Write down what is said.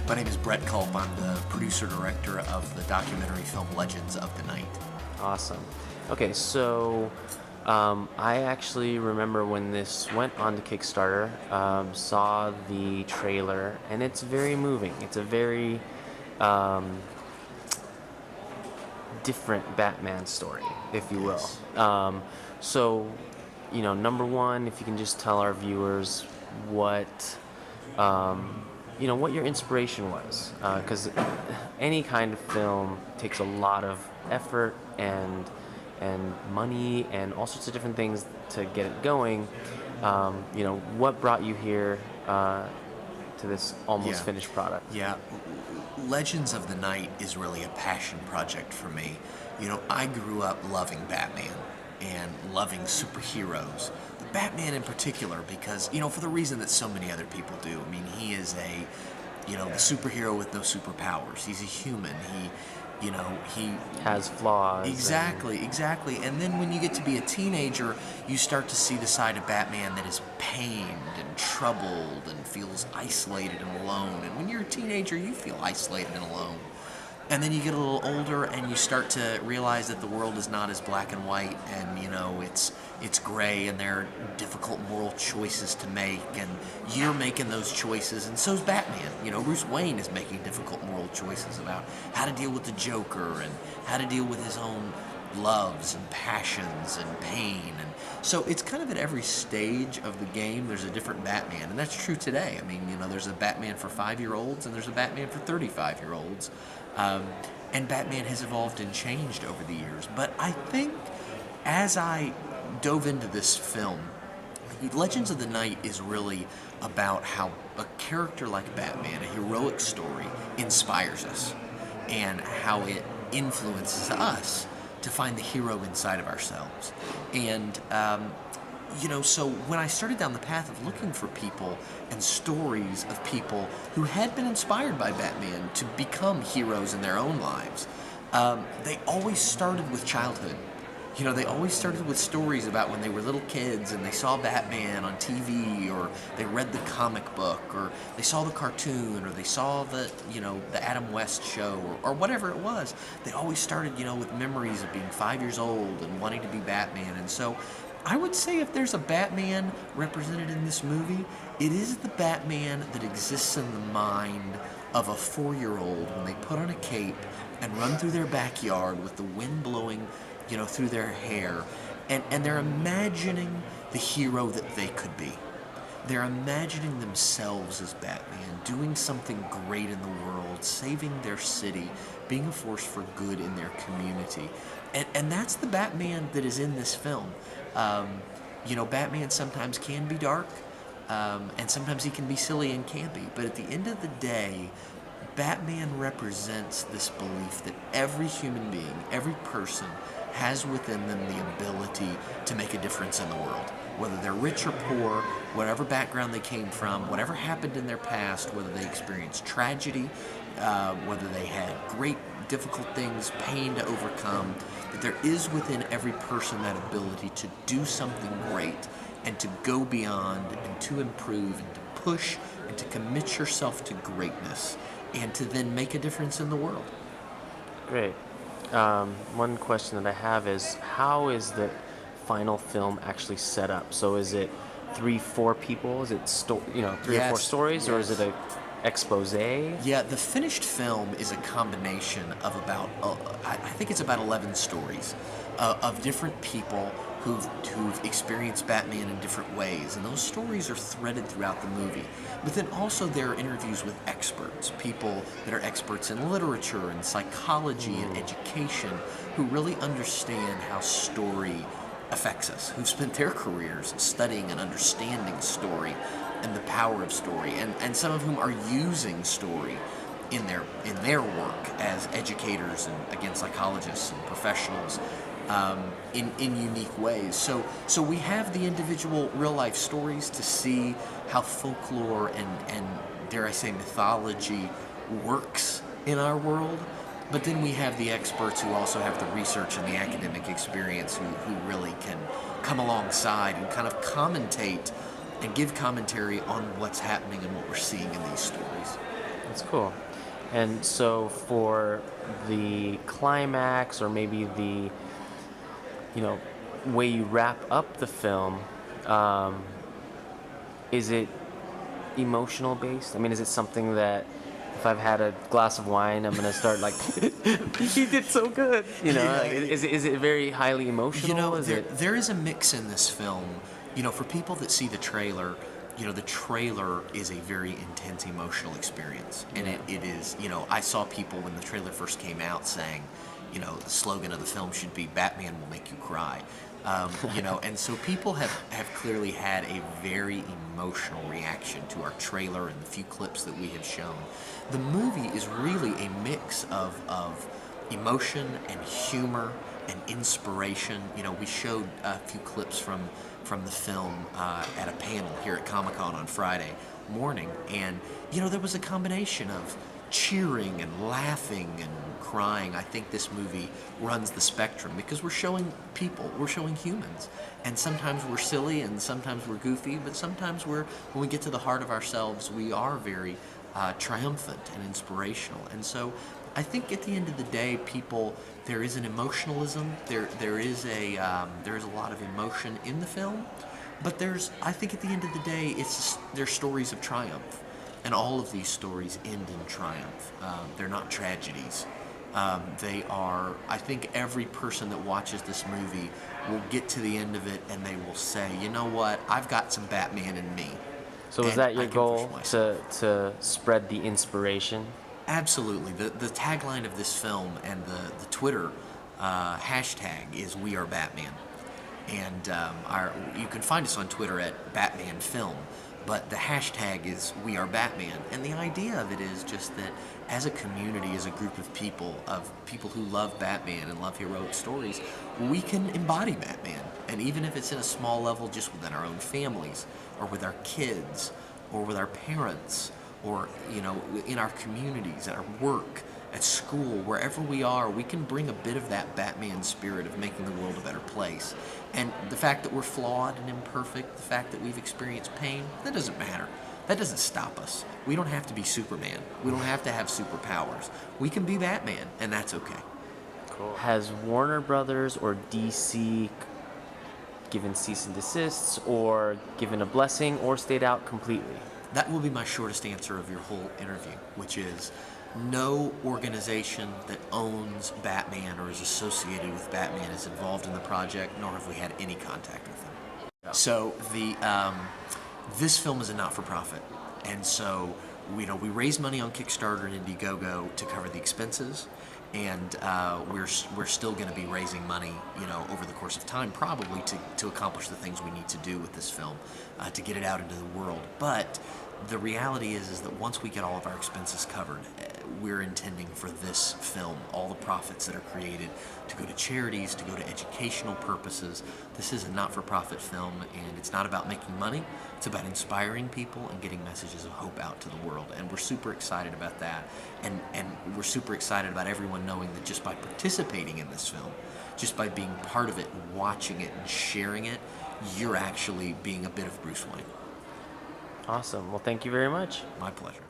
My name is Brett Culp. I'm the producer-director of the documentary film Legends of the Night. Awesome. Okay, so I actually remember when this went on to Kickstarter, saw the trailer, and it's very moving. It's a very different Batman story, if you will. Yes. So, number one, if you can just tell our viewers what what your inspiration was, because any kind of film takes a lot of effort and money and all sorts of different things to get it going. What brought you here to this almost finished product? Yeah. Legends of the Night is really a passion project for me. I grew up loving Batman and loving superheroes. Batman in particular, because, for the reason that so many other people do. I mean, he is the superhero with no superpowers. He's a human. He Has flaws. Exactly. And then when you get to be a teenager, you start to see the side of Batman that is pained and troubled and feels isolated and alone. And when you're a teenager, you feel isolated and alone. And then you get a little older and you start to realize that the world is not as black and white, and it's gray, and there are difficult moral choices to make, and you're making those choices, and so's Batman. Bruce Wayne is making difficult moral choices about how to deal with the Joker and how to deal with his own loves and passions and pain. And so it's kind of at every stage of the game there's a different Batman, and that's true today. I mean, there's a Batman for 5-year-olds and there's a Batman for 35-year-olds. And Batman has evolved and changed over the years. But I think as I dove into this film, Legends of the Night is really about how a character like Batman, a heroic story, inspires us, and how it influences us to find the hero inside of ourselves. And so when I started down the path of looking for people and stories of people who had been inspired by Batman to become heroes in their own lives, they always started with childhood. They always started with stories about when they were little kids and they saw Batman on TV, or they read the comic book, or they saw the cartoon, or they saw the Adam West show, or whatever it was. They always started, with memories of being 5 years old and wanting to be Batman. And so I would say if there's a Batman represented in this movie, it is the Batman that exists in the mind of a 4-year-old when they put on a cape and run through their backyard with the wind blowing, through their hair, and they're imagining the hero that they could be. They're imagining themselves as Batman, doing something great in the world, saving their city, being a force for good in their community. And that's the Batman that is in this film. Batman sometimes can be dark, and sometimes he can be silly and campy, but at the end of the day, Batman represents this belief that every human being, every person, has within them the ability to make a difference in the world. Whether they're rich or poor, whatever background they came from, whatever happened in their past, whether they experienced tragedy, whether they had great difficult things, pain to overcome, that there is within every person that ability to do something great and to go beyond and to improve and to push and to commit yourself to greatness and to then make a difference in the world. Great. One question that I have is, how is the final film actually set up? So is it 3-4 people? Is it 3 or 4 stories, or is it a expose? Yeah, the finished film is a combination of about, I think it's about 11 stories of different people who've experienced Batman in different ways, and those stories are threaded throughout the movie. But then also there are interviews with experts, people that are experts in literature and psychology and education, who really understand how story affects us, who've spent their careers studying and understanding story and the power of story, and some of whom are using story in their work as educators and, again, psychologists and professionals in unique ways. So we have the individual real-life stories to see how folklore and dare I say mythology works in our world, but then we have the experts who also have the research and the academic experience who really can come alongside and kind of commentate and give commentary on what's happening and what we're seeing in these stories. That's cool. And so for the climax, or maybe the, you know, way you wrap up the film, um, is it emotional based? I mean, is it something that if I've had a glass of wine, I'm gonna start like, he did so good. Yeah, Like, is it very highly you emotional? know, Is there it? there is a mix in this film. You know, for people that see the trailer, you know, the trailer is a very intense emotional experience, and Yeah. it is. You know, I saw people when the trailer first came out saying, you know, the slogan of the film should be "Batman will make you cry." You know, and so people have clearly had a very emotional reaction to our trailer and the few clips that we have shown. The movie is really a mix of emotion and humor and inspiration. You know, we showed a few clips from the film at a panel here at Comic-Con on Friday morning, and you know, there was a combination of cheering and laughing and crying. I think this movie runs the spectrum because we're showing people, we're showing humans, and sometimes we're silly and sometimes we're goofy, but sometimes when we get to the heart of ourselves, we are very triumphant and inspirational. And so I think at the end of the day, people, there is an emotionalism. There is a lot of emotion in the film, but I think at the end of the day, they're stories of triumph, and all of these stories end in triumph. They're not tragedies. They are. I think every person that watches this movie will get to the end of it and they will say, you know what, I've got some Batman in me, So is and that I your can push goal myself. to spread the inspiration? Absolutely. The tagline of this film and the Twitter hashtag is "We Are Batman," and you can find us on Twitter at Batman Film. But the hashtag is "We Are Batman," and the idea of it is just that as a community, as a group of people who love Batman and love heroic stories, we can embody Batman, and even if it's in a small level, just within our own families, or with our kids, or with our parents, or you know, in our communities, at our work, at school, wherever we are, we can bring a bit of that Batman spirit of making the world a better place. And the fact that we're flawed and imperfect, the fact that we've experienced pain, that doesn't matter. That doesn't stop us. We don't have to be Superman. We don't have to have superpowers. We can be Batman, and that's okay. Cool. Has Warner Brothers or DC given cease and desists, or given a blessing, or stayed out completely? That will be my shortest answer of your whole interview, which is no organization that owns Batman or is associated with Batman is involved in the project, nor have we had any contact with them. So this film is a not-for-profit, and so we raise money on Kickstarter and Indiegogo to cover the expenses, and we're still going to be raising money, over the course of time, probably to accomplish the things we need to do with this film, to get it out into the world. But the reality is that once we get all of our expenses covered, we're intending for this film, all the profits that are created, to go to charities, to go to educational purposes. This is a not-for-profit film, and it's not about making money. It's about inspiring people and getting messages of hope out to the world. And we're super excited about that. And we're super excited about everyone knowing that just by participating in this film, just by being part of it and watching it and sharing it, you're actually being a bit of Bruce Wayne. Awesome. Well, thank you very much. My pleasure.